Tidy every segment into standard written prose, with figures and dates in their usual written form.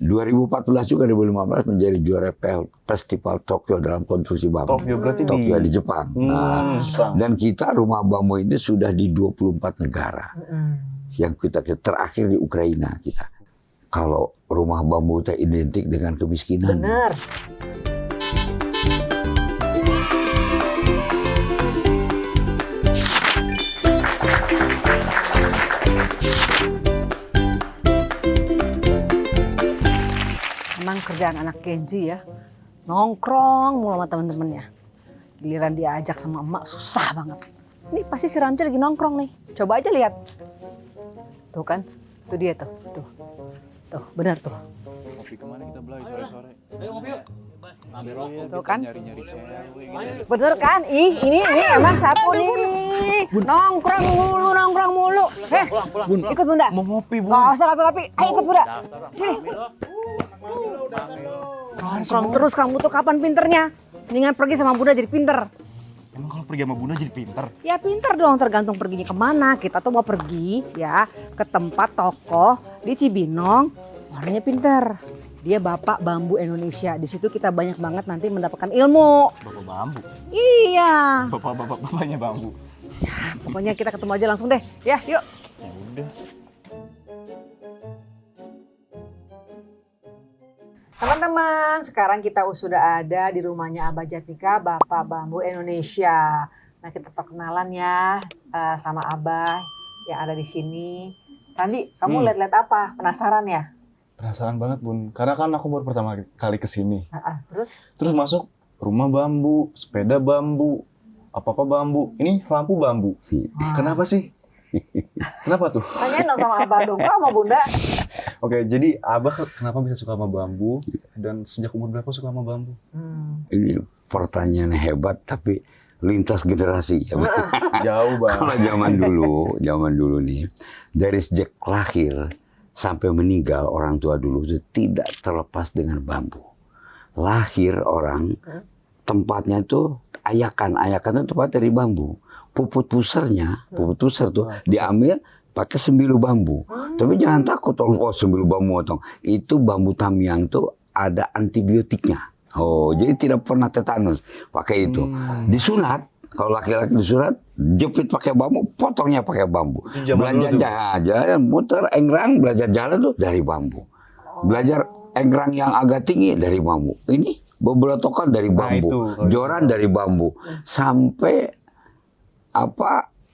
2014 juga 2015 menjadi juara Festival Tokyo dalam konstruksi bambu. Tokyo berarti di Jepang. Nah, dan kita rumah bambu ini sudah di 24 negara. Yang kita terakhir di Ukraina kita. Kalau rumah bambu itu identik dengan kemiskinan. Benar. Emang kerjaan anak Kenji ya, nongkrong mulu sama temen-temennya. Giliran diajak sama emak susah banget. Ini pasti si Ramzi lagi nongkrong nih. Coba aja lihat. Tuh kan, tuh dia tuh. Tuh, benar tuh. Ngopi kemana kita beli sore-sore? Ayo ngopi yuk. Ambil rokok. Tuh kan. Nyari-nyari cewek gitu. Bener kan? Ini emang satu nih. Nongkrong mulu. Pulang. Ikut Bunda. Mau ngopi, Bu. Gak usah kopi-kopi. Ayo ikut Bunda. Sini. Nongkrong terus kamu tuh kapan pinternya? Mendingan pergi sama Bunda jadi pinter. Emang kalau pergi sama Bunda jadi pinter? Ya pinter dong, tergantung perginya kemana. Kita tuh mau pergi ya ke tempat tokoh di Cibinong. Orangnya pinter. Dia Bapak Bambu Indonesia. Di situ kita banyak banget nanti mendapatkan ilmu. Bapak bambu. Iya. Bapaknya bambu. Ya, pokoknya kita ketemu aja langsung deh. Ya, yuk. Ya udah. Teman-teman, sekarang kita sudah ada di rumahnya Abah Jatika, Bapak Bambu Indonesia. Nah, kita perkenalan ya sama Abah yang ada di sini. Randy, kamu lihat-lihat apa? Penasaran ya? Penasaran banget, Bun. Karena kan aku baru pertama kali kesini. Terus? Terus masuk rumah bambu, sepeda bambu, apa-apa bambu. Ini lampu bambu. Kenapa sih? Kenapa tuh? Tanyain dong sama Abah dong, kok sama Bunda? Oke, jadi Abah kenapa bisa suka sama bambu? Dan sejak umur berapa suka sama bambu? Ini pertanyaan hebat tapi lintas generasi. Jauh banget. Kalau zaman dulu nih, dari sejak lahir sampai meninggal orang tua dulu itu tidak terlepas dengan bambu. Lahir orang, tempatnya itu ayakan itu tempat dari bambu. Puput puser tuh diambil pakai sembilu bambu. Tapi jangan takut, sembilu bambu motong. Itu bambu tamiang tuh ada antibiotiknya. Jadi tidak pernah tetanus. Pakai itu. Disunat, kalau laki-laki disunat, jepit pakai bambu, potongnya pakai bambu. Belajar jalan, muter, enggrang, belajar jalan tuh dari bambu. Belajar enggrang yang agak tinggi dari bambu. Ini bebeletokan dari bambu, joran dari bambu, sampai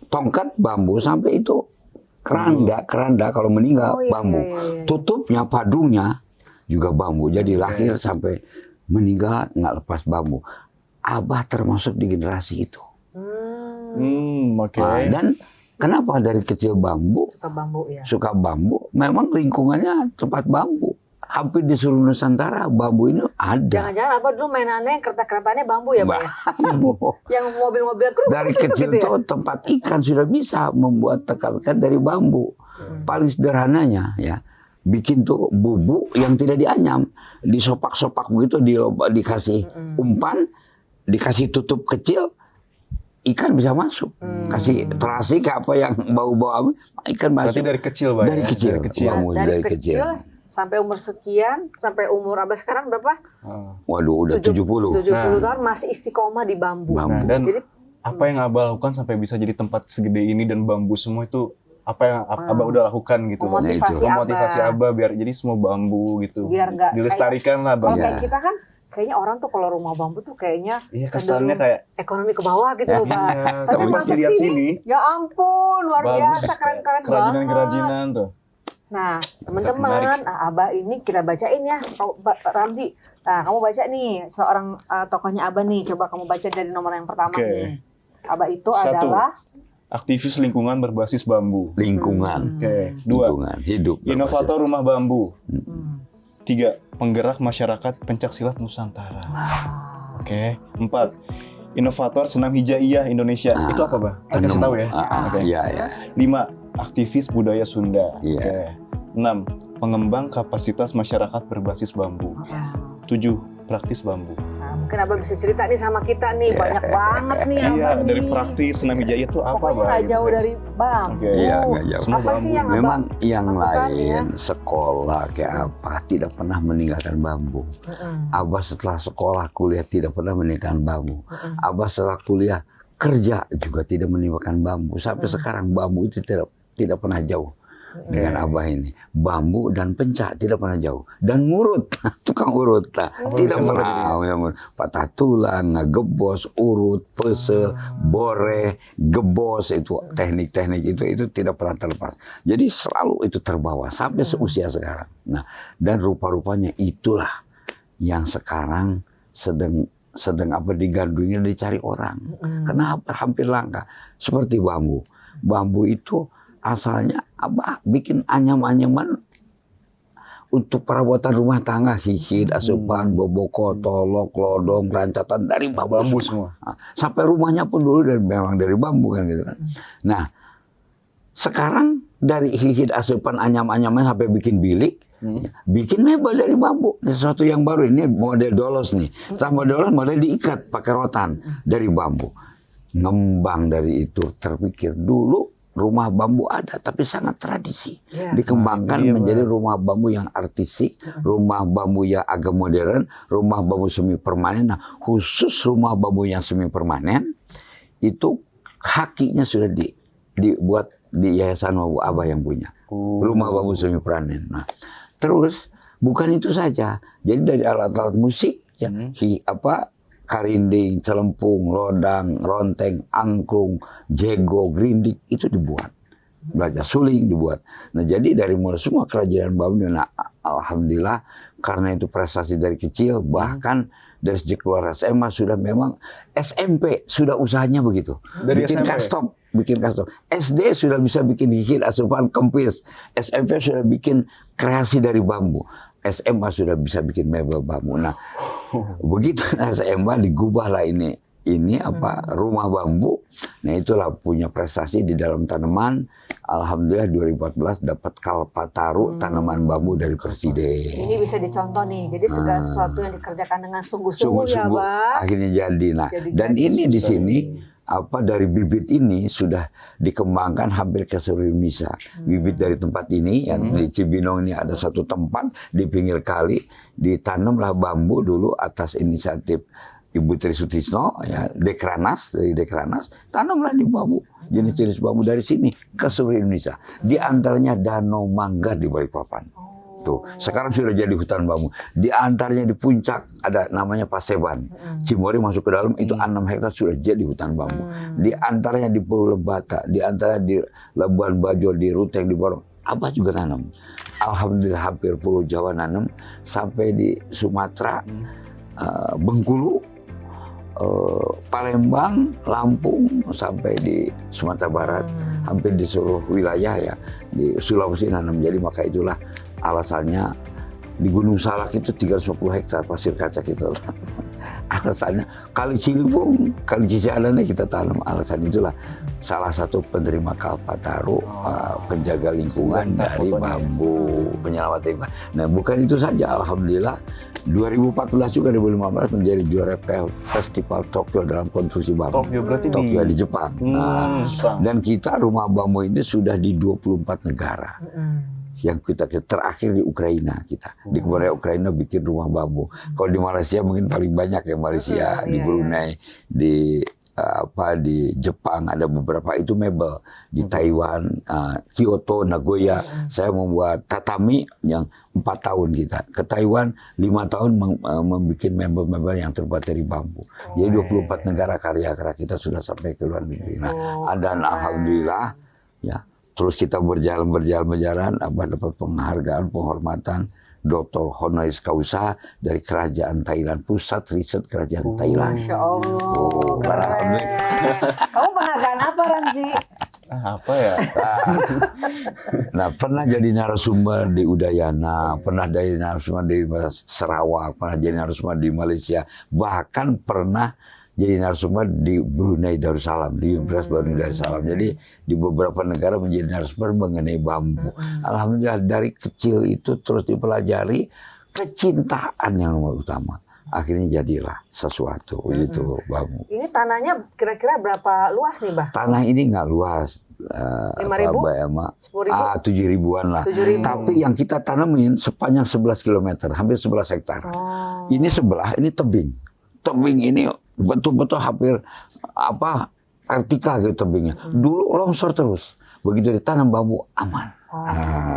tongkat bambu, sampai itu keranda kalau meninggal bambu. Tutupnya, padungnya juga bambu. Jadi lahir sampai meninggal nggak lepas bambu. Abah termasuk di generasi itu. Dan kenapa dari kecil suka bambu? Memang lingkungannya tempat bambu. Hampir di seluruh Nusantara bambu ini ada. Jangan-jangan Abah dulu mainannya kereta-keretanya bambu ya, Bang? Yang mobil-mobil dari kecil gitu tuh tempat ikan sudah bisa membuat ikan dari bambu. Paling sederhananya ya, bikin tuh bubuk yang tidak dianyam, disopak-sopak begitu, dikasih umpan, dikasih tutup kecil, ikan bisa masuk. Kasih terasi ke apa yang bau-bau, ikan masuk. Berarti dari kecil, Bang. Dari kecil. Dari kecil sampai umur sekian, sampai umur Abah sekarang berapa? Waduh, udah 70. 70 tahun masih istiqomah di bambu. Dan jadi, apa yang Abah lakukan sampai bisa jadi tempat segede ini dan bambu semua itu, apa yang Abah udah lakukan gitu? Memotivasi Abah biar jadi semua bambu gitu. Biar nggak dilestarikan lah, Bang. Kalau kayak kita kan, kayaknya orang tuh kalau rumah bambu tuh kayaknya kesannya kayak ekonomi ke bawah gitu loh, Pak. Tapi pas lihat sini, ya ampun, luar biasa, keren-keren banget. Kerajinan tuh. Nah, teman-teman, Abah ini kita bacain ya, Ramzi. Nah, kamu baca nih, seorang tokohnya Abah nih. Coba kamu baca dari nomor yang pertama nih. Abah itu adalah aktivis lingkungan berbasis bambu. Lingkungan. 2. Lingkungan hidup. Inovator rumah bambu. 3. Penggerak masyarakat pencaksilat Nusantara. 4. Inovator senam hijaiyah Indonesia. Itu apa, Bang? Kasih tahu ya. 5. Aktivis budaya Sunda. 6. Pengembang kapasitas masyarakat berbasis bambu. 7. Praktis bambu. Mungkin Abah bisa cerita nih sama kita nih, banyak banget nih Iya, Abah dari nih. praktis Senamijaya itu apa, Pokoknya Bang? nggak jauh dari bambu. Oke. Iya, nggak jauh. Semua Apa sih yang Abah Memang yang lakukan, lain sekolah kayak apa tidak pernah meninggalkan bambu. Abah setelah sekolah kuliah tidak pernah meninggalkan bambu. Abah setelah kuliah kerja juga tidak meninggalkan bambu. Sampai sekarang bambu itu tidak pernah jauh dengan Abah ini. Bambu dan pencak tidak pernah jauh. Dan ngurut, tukang urut lah. Tidak bisa pernah. Patah tulang, ngegebos, urut, pese, bore, gebos, itu teknik-teknik itu tidak pernah terlepas. Jadi selalu itu terbawa sampai seusia sekarang. Nah, dan rupa-rupanya itulah yang sekarang sedang apa digandrungi dicari orang. Kenapa hampir langka? Seperti bambu. Bambu itu asalnya Abah bikin anyam-anyaman untuk perabotan rumah tangga, hihit, asupan, boboko, tolok, lodong, rancatan dari bambu semua. Nah, sampai rumahnya pun dulu memang dari bambu kan gitu kan. Nah, sekarang dari hihit, asupan, anyam-anyaman sampai bikin bilik, bikin mebel dari bambu. Sesuatu yang baru, ini model dolos nih. Sama dolos model diikat pakai rotan dari bambu. Ngembang dari itu, terpikir dulu rumah bambu ada, tapi sangat tradisi. Dikembangkan menjadi rumah bambu yang artistik, rumah bambu yang agak modern, rumah bambu semi permanen. Nah, khusus rumah bambu yang semi permanen itu hakinya sudah dibuat di Yayasan Bambu Abah yang punya. Rumah bambu semi permanen. Nah, terus bukan itu saja. Jadi dari alat-alat musik ya, karinding, celempung, lodang, ronteng, angklung, jego, grindik itu dibuat. Belajar suling dibuat. Nah, jadi dari mulai semua kerajinan bambu, nah alhamdulillah karena itu prestasi dari kecil, bahkan dari sejak keluar SMA sudah memang SMP sudah usahanya begitu. Dari bikin SMP? bikin custom. SD sudah bisa bikin hihit, asupan, kempis. SMP sudah bikin kreasi dari bambu. SMA sudah bisa bikin mebel bambu. Nah, begitu SMA digubahlah ini rumah bambu. Nah, itulah punya prestasi di dalam tanaman. Alhamdulillah 2014 dapat Kalpataru tanaman bambu dari Presiden. Ini bisa dicontoh nih. Jadi segala sesuatu yang dikerjakan dengan sungguh-sungguh ya, Sungguh-sungguh Bang. akhirnya jadi. Nah, dan ini di sini dari bibit ini sudah dikembangkan hampir ke seluruh Indonesia. Bibit dari tempat ini yang di Cibinong ini ada satu tempat di pinggir kali, ditanamlah bambu dulu atas inisiatif Ibu Tri Sutisno, ya, dari Dekranas, tanamlah di bambu, jenis-jenis bambu dari sini ke seluruh Indonesia. Di antaranya Danau Manggar di Balikpapan. Tuh, sekarang sudah jadi hutan bambu. Di antaranya di puncak ada namanya Paseban. Cimory masuk ke dalam itu 6 hektar sudah jadi hutan bambu. Di antaranya di Pulau Lebata, di antaranya di Labuan Bajo, di Ruteng, di Borong, Abah juga tanam. Alhamdulillah hampir Pulau Jawa nanam, sampai di Sumatera, Bengkulu, Palembang, Lampung, sampai di Sumatera Barat, hampir di seluruh wilayah ya, di Sulawesi nanam. Jadi maka itulah alasannya di Gunung Salak itu 350 hektar pasir kaca kita. Alasannya Kali Ciliwung, Kali Cisadane kita tanam. Alasan itulah salah satu penerima Kalpataru, penjaga lingkungan dari bambu, penyelamat lingkungan. Nah, bukan itu saja, alhamdulillah 2014 juga 2015 menjadi juara Festival Tokyo dalam konstruksi bambu. Tokyo berarti Tokyo di Jepang. Nah, dan kita rumah bambu ini sudah di 24 negara. Yang kita terakhir di Ukraina kita. Di Korea Ukraina bikin rumah bambu. Kalau di Malaysia mungkin paling banyak ya, Malaysia, di Brunei, di Jepang ada beberapa itu mebel. Di Taiwan, Kyoto, Nagoya, saya membuat tatami yang 4 tahun kita. Ke Taiwan 5 tahun membuat mebel-mebel yang terbuat dari bambu. Jadi 24 negara karya-karya kita sudah sampai ke luar negeri. Nah, dan alhamdulillah ya. Terus kita berjalan, Abah dapat penghargaan, penghormatan Dr. Honoris Causa dari Kerajaan Thailand, Pusat Riset Kerajaan Thailand. Masya Allah, keren. Kamu penghargaan apa, Ramzi? Apa ya? Nah, pernah jadi narasumber di Udayana, pernah jadi narasumber di Sarawak, pernah jadi narasumber di Malaysia, bahkan pernah jadi narasumber di Brunei Darussalam, di Universitas Brunei Darussalam. Jadi di beberapa negara menjadi narasumber mengenai bambu. Alhamdulillah dari kecil itu terus dipelajari kecintaan yang nomor utama. akhirnya jadilah sesuatu gitu bambu. Ini tanahnya kira-kira berapa luas nih, Bah? Tanah ini nggak luas. 5.000? 10.000? 7.000-an lah. 7.000. Tapi yang kita tanemin sepanjang 11 km, hampir 11 hektar. Oh. Ini sebelah, ini tebing. Tebing ini betul-betul hampir vertikal gitu tebingnya. Dulu longsor terus. Begitu ditanam bambu aman. Oh,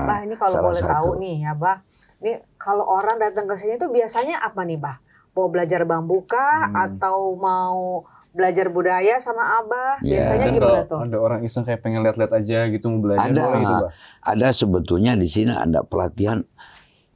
Bah, ini kalau salah boleh satu. tahu nih ya, Bah. Ini kalau orang datang ke sini tuh biasanya apa nih, Bah? Mau belajar bambu kah atau mau belajar budaya sama Abah? Ya. Biasanya Dan gimana kalau tuh? ada orang iseng kayak pengen lihat-lihat aja gitu mau belajar Ada, boleh gitu, Bah. ada sebetulnya di sini ada pelatihan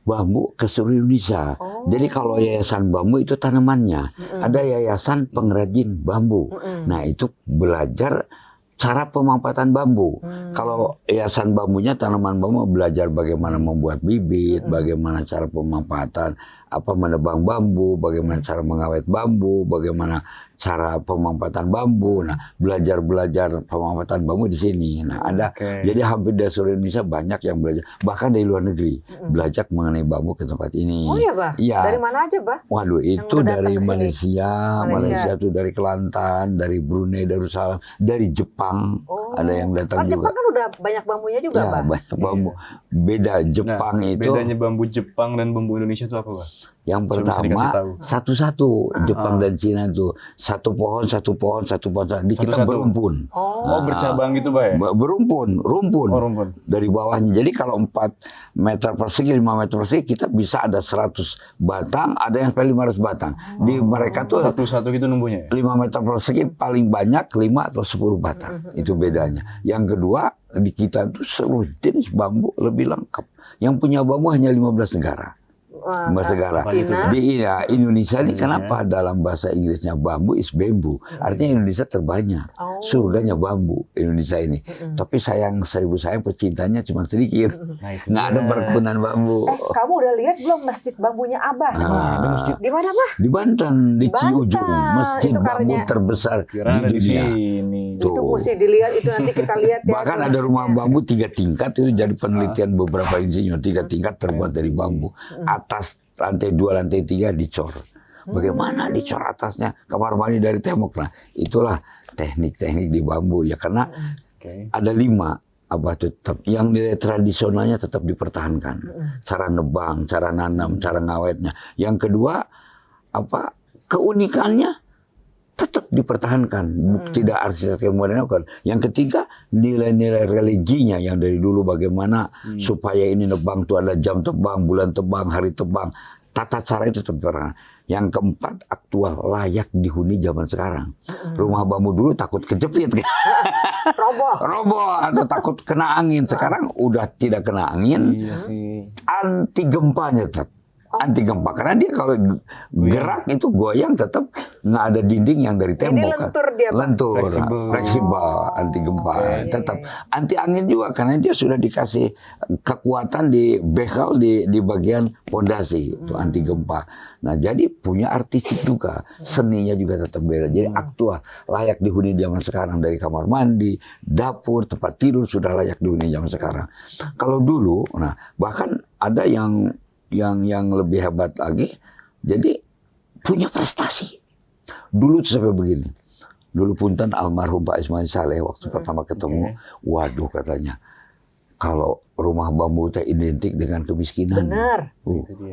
bambu ke seluruh Indonesia. Oh. Jadi kalau yayasan bambu itu tanamannya, ada yayasan pengrajin bambu. Nah itu belajar cara pemanfaatan bambu. Kalau yayasan bambunya tanaman bambu belajar bagaimana membuat bibit, bagaimana cara pemanfaatan, menebang bambu, bagaimana cara mengawet bambu, bagaimana cara pemanfaatan bambu. Nah, belajar pemanfaatan bambu di sini. Nah, ada jadi hampir di seluruh Indonesia banyak yang belajar, bahkan dari luar negeri belajar mengenai bambu ke tempat ini. Oh iya, Bah? Iya. Dari mana aja, Bah? Waduh, itu udah datang dari ke sini? Malaysia itu dari Kelantan, dari Brunei Darussalam, dari Jepang. Oh. Ada yang datang Kan juga. Jepang kan udah banyak bambunya juga, Ya, Bah. banyak bambu. Beda Jepang Nah, itu bedanya bambu Jepang dan bambu Indonesia itu apa, Bah? yang Coba bisa dikasih tahu. pertama satu-satu Jepang dan Cina itu satu pohon. Di kita Satu-satu. berumpun. Oh, bercabang gitu, Bah ya? Berumpun. Oh, rumpun. Dari bawahnya. Jadi kalau 4 meter persegi, 5 meter persegi, kita bisa ada 100 batang, ada yang sampai 500 batang. Di mereka tuh Satu-satu gitu numbuhnya ya? 5 meter persegi paling banyak 5 atau 10 batang. Itu bedanya. Yang kedua, di kita itu seluruh jenis bambu lebih lengkap. Yang punya bambu hanya 15 negara. Wah, Negara. Cina. Di Indonesia ini kenapa dalam bahasa Inggrisnya bambu is bambu. Artinya Indonesia terbanyak. Oh. Surganya bambu Indonesia ini. Tapi sayang pecintanya cuma sedikit. Nah, itu Nggak ada perkebunan bambu. Kamu udah lihat belum masjid bambunya Abah? ada masjid. Di mana, Bah? Di Banten, di Banten. Ciujung, masjid Itu bambu karena- terbesar Kira ada di di dunia. sini. Tuh. Itu mesti dilihat, itu nanti kita lihat ya. Bahkan tuh ada rumah masjidnya. bambu 3 tingkat itu jadi penelitian beberapa insinyur. 3 tingkat terbuat dari bambu. Atas lantai 2, lantai 3 dicor. Bagaimana dicor atasnya? Kamar mandi dari tembok. Nah, itulah teknik-teknik di bambu ya karena Oke. ada 5 tetap yang nilai tradisionalnya tetap dipertahankan. Cara nebang, cara nanam, cara ngawetnya. Yang kedua keunikannya tetap dipertahankan, tidak arsitektur modern. Yang ketiga, nilai-nilai religinya yang dari dulu bagaimana supaya ini nebang tuh ada jam tebang, bulan tebang, hari tebang, tata cara itu tetap dipertahankan. Yang keempat, aktual, layak dihuni zaman sekarang. Rumah bambu dulu takut kejepit, roboh atau takut kena angin. Sekarang udah tidak kena angin, Iya sih. anti gempanya tetap. Anti gempa karena dia kalau gerak itu goyang tetap nggak ada dinding yang dari tembok. lentur dia, Pak? Lentur, Fleksibel. fleksibel, anti gempa, tetap anti angin juga karena dia sudah dikasih kekuatan di bekel di bagian pondasi itu anti gempa. Nah jadi punya artistik juga, seninya juga tetap beda. Jadi aktual, layak dihuni zaman sekarang dari kamar mandi, dapur, tempat tidur sudah layak dihuni zaman sekarang. Kalau dulu, nah bahkan ada yang lebih hebat lagi, jadi punya prestasi. Dulu tuh sampai begini. Dulu punten almarhum Pak Ismail Saleh waktu pertama ketemu, waduh katanya, kalau rumah bambu itu identik dengan kemiskinan. Benar.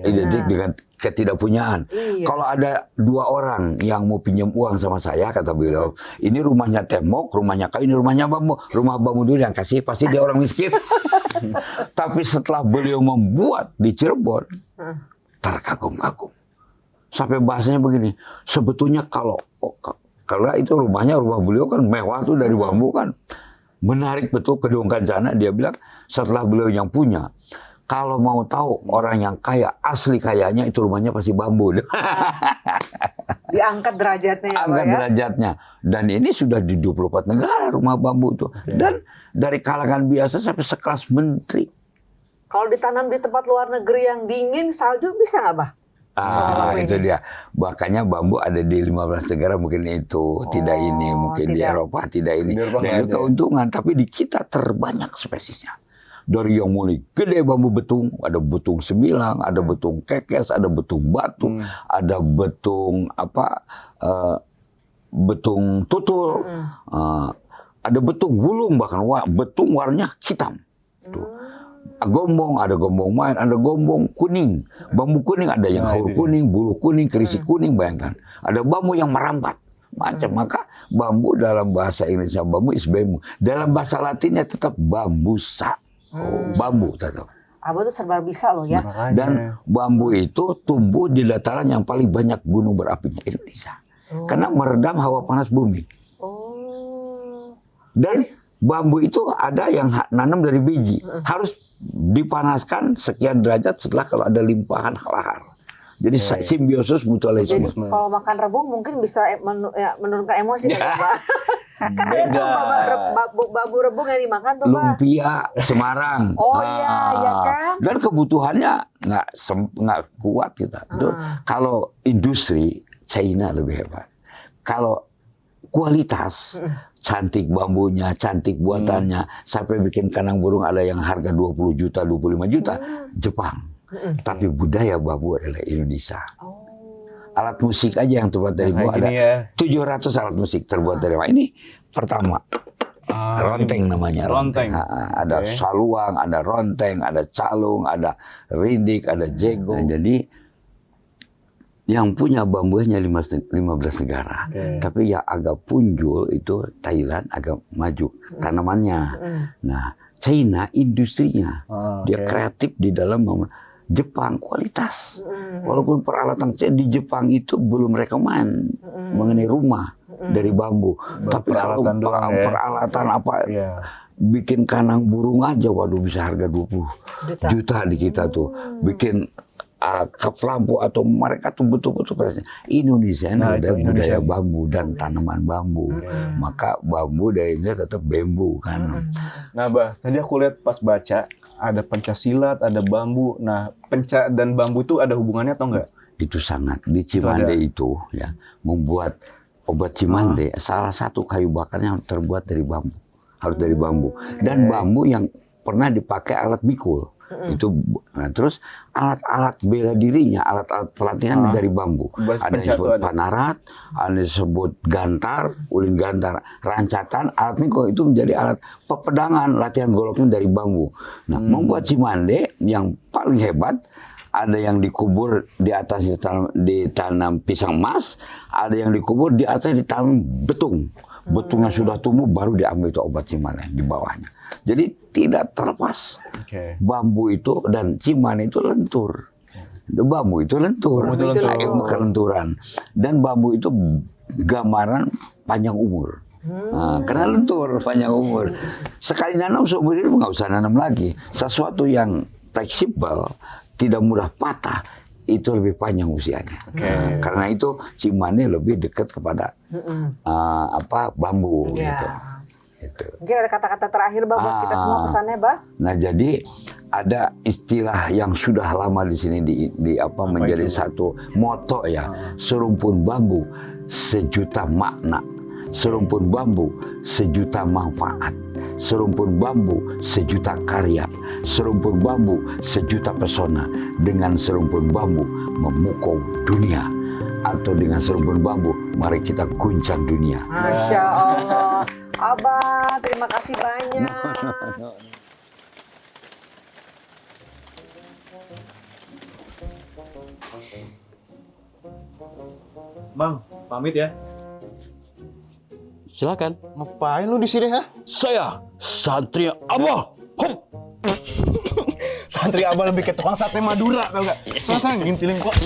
Identik dengan ketidakpunyaan. Iya. Kalau ada 2 orang yang mau pinjam uang sama saya, kata beliau, ini rumahnya tembok, rumahnya kayu, ini rumahnya bambu. Rumah bambu dulu yang kasih, pasti dia orang miskin. Tapi setelah beliau membuat di Cirebon, terkagum-kagum. Sampai bahasanya begini, sebetulnya kalau itu rumah beliau kan mewah tuh dari bambu kan. Menarik betul Kedung Kencana, dia bilang setelah beliau yang punya, kalau mau tahu orang yang kaya, asli kayanya itu rumahnya pasti bambu. Diangkat derajatnya ya, Pak, Angkat ya? derajatnya. Dan ini sudah di 24 negara rumah bambu itu. Dan dari kalangan biasa sampai sekelas menteri. Kalau ditanam di tempat luar negeri yang dingin, salju bisa nggak, Bah? Itu dia. Makanya bambu ada di 15 negara mungkin itu. Tidak ini. Mungkin di tidak. Eropa tidak ini. Di Eropa Dan nggak itu ada. keuntungan. Tapi di kita terbanyak spesiesnya. dari yang mulai gede bambu betung, ada betung semilang, ada betung kekes, ada betung batu, ada betung betung tutul, ada betung gulung, bahkan betung warnanya hitam. Tuh. Gombong, ada gombong main, ada gombong kuning. Bambu kuning ada yang haur kuning, bulu kuning, kerisik kuning, bayangkan. Ada bambu yang merambat. Macam, maka bambu dalam bahasa Indonesia bambu is bambu. Dalam bahasa Latinnya tetap bambusa. Bambu tetap. Abah tuh serba bisa loh ya. Dan bambu itu tumbuh di dataran yang paling banyak gunung berapinya Indonesia. Karena meredam hawa panas bumi. Dan bambu itu ada yang nanam dari biji. Harus dipanaskan sekian derajat setelah kalau ada limpahan lahar. Jadi simbiosis mutualisme. Jadi kalau makan rebung mungkin bisa menurunkan emosi kan, Pak? Kan ada tuh bambu rebung yang dimakan tuh, Pak. Lumpia Semarang. Iya kan? Dan kebutuhannya nggak kuat kita. Kalau industri China lebih hebat. Kalau kualitas, cantik bambunya, cantik buatannya, sampai bikin kandang burung ada yang harga 20 juta, 25 juta, Jepang. Tapi budaya bambu adalah Indonesia. Alat musik aja yang terbuat dari bambu ada 700 alat musik terbuat dari bambu. Ini pertama. Ronteng namanya. Ronteng. Ada saluang, ada ronteng, ada calung, ada rindik, ada jego. Jadi yang punya bambunya 15 negara. Tapi yang agak punjul itu Thailand, agak maju tanamannya. Nah, China industrinya. Dia kreatif di dalam Jepang kualitas. Walaupun peralatan di Jepang itu belum rekomen mengenai rumah dari bambu. Tapi kalau peralatan bikin kandang burung aja, waduh bisa harga 20 juta di kita tuh. Bikin kap lampu atau mereka tuh betul-betul Indonesia ini ada budaya bambu dan tanaman bambu. Maka bambu dari Indonesia tetap bambu kan. Nah, Bah, tadi aku lihat pas baca ada pencasilat, ada bambu. Nah, penca dan bambu tuh ada hubungannya atau enggak? Itu sangat. Di Cimande itu ya membuat obat Cimande salah satu kayu bakarnya terbuat dari bambu. Harus dari bambu. Dan bambu yang pernah dipakai alat mikul. Itu, nah terus alat-alat bela dirinya, alat-alat pelatihan dari bambu. Ada yang disebut panarat, ada yang disebut gantar, ulin gantar, rancatan, alat mikul itu menjadi alat pepedangan, latihan goloknya dari bambu. Nah, membuat Cimande yang paling hebat, ada yang dikubur di atas ditanam pisang emas, ada yang dikubur di atas ditanam betung. Betungnya sudah tumbuh baru diambil itu obat Cimande di bawahnya. Jadi tidak terlepas. Bambu itu dan Cimande itu lentur. Bambu itu lentur. Ilmu kelenturan. Dan bambu itu gambaran panjang umur. Nah, karena lentur panjang umur. Sekali nanam seumur hidup nggak usah nanam lagi. Sesuatu yang fleksibel, tidak mudah patah, itu lebih panjang usianya. Karena itu Cimande lebih dekat kepada bambu gitu. Mungkin ada kata-kata terakhir Bah buat kita semua pesannya Bah. Nah, jadi ada istilah yang sudah lama di sini menjadi satu moto ya. Serumpun bambu sejuta makna. Serumpun bambu sejuta manfaat. Serumpun bambu sejuta karya. Serumpun bambu sejuta pesona. Dengan serumpun bambu memukau dunia. Atau dengan serumpun bambu mari kita guncang dunia. Masya Allah. Abah, terima kasih banyak. Bang, pamit ya. Silakan. Ngapain lu di sini, ha? Saya santri Abah. Santri Abah lebih ke tukang sate Madura, tau gak? Soalnya saya ngintilin kok.